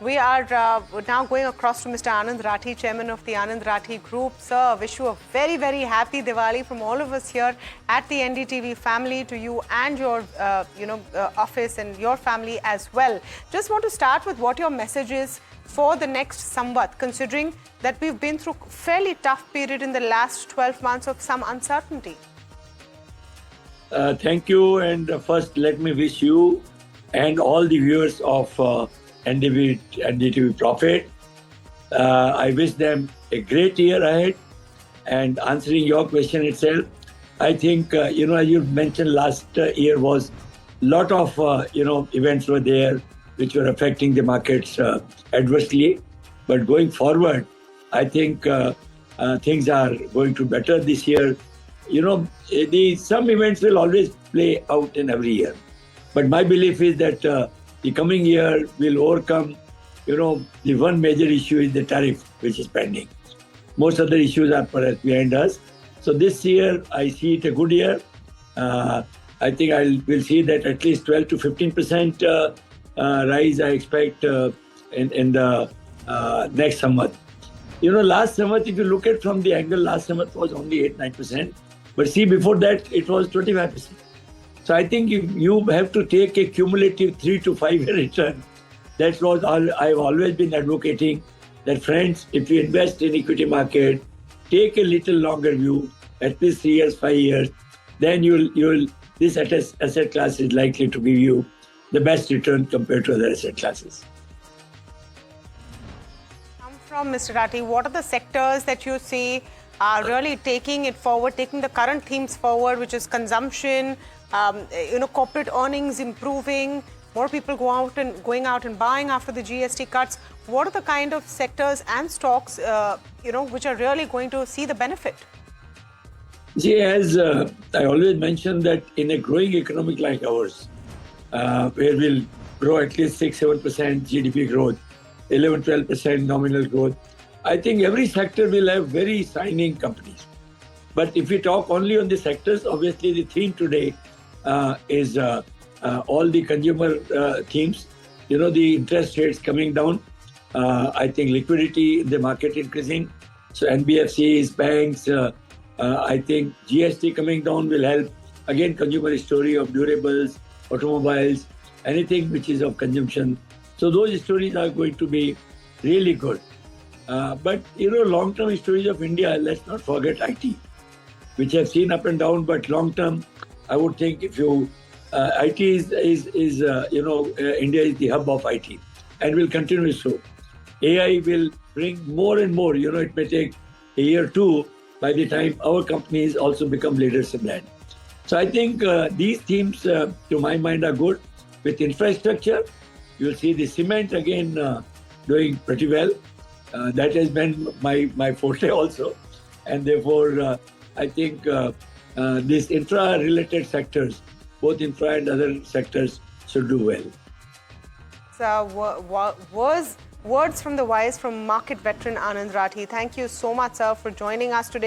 We are now going across to Mr. Anand Rathi, Chairman of the Anand Rathi Group. Sir, wish you a very, very happy Diwali from all of us here at the NDTV family, to you and your, office and your family as well. Just want to start with what your message is for the next Samvat, considering that we've been through a fairly tough period in the last 12 months of some uncertainty. Thank you. And first, let me wish you and all the viewers of NDTV Profit. I wish them a great year ahead. And answering your question itself, I think, as you mentioned, last year was a lot of, events were there which were affecting the markets adversely. But going forward, I think things are going to better this year. Some events will always play out in every year. But my belief is that the coming year will overcome, the one major issue is the tariff, which is pending. Most other issues are perhaps behind us. So this year, I see it a good year. I think we'll see that at least 12 to 15% rise, I expect, in the next summer. Last summer, if you look at from the angle, last summer was only 8-9%. But see, before that, it was 25%. So I think you have to take a cumulative 3 to 5 year return. That's what I've always been advocating, that friends, if you invest in equity market, take a little longer view, at least 3 years, 5 years, then this asset class is likely to give you the best return compared to other asset classes. From Mr. Rathi, what are the sectors that you see are really taking it forward, taking the current themes forward, which is consumption, corporate earnings improving, more people going out and buying after the GST cuts? What are the kind of sectors and stocks, which are really going to see the benefit? See, as I always mention that in a growing economy like ours, where we'll grow at least 6-7% GDP growth, 11-12% nominal growth, I think every sector will have very shining companies. But if we talk only on the sectors, obviously the theme today is all the consumer themes. The interest rates coming down. I think liquidity in the market increasing. So NBFCs, banks, I think GST coming down will help. Again, consumer story of durables, automobiles, anything which is of consumption. So those stories are going to be really good. But, long-term stories of India, let's not forget IT, which have seen up and down, but long-term, I would think if you, IT is India is the hub of IT and will continue so. AI will bring more and more, it may take a year or two by the time our companies also become leaders in that. So I think these themes, to my mind, are good. With infrastructure, you'll see the cement again doing pretty well. That has been my forte also. And therefore, I think these infra-related sectors, both infra and other sectors, should do well. So, words from the wise from market veteran Anand Rathi. Thank you so much, sir, for joining us today.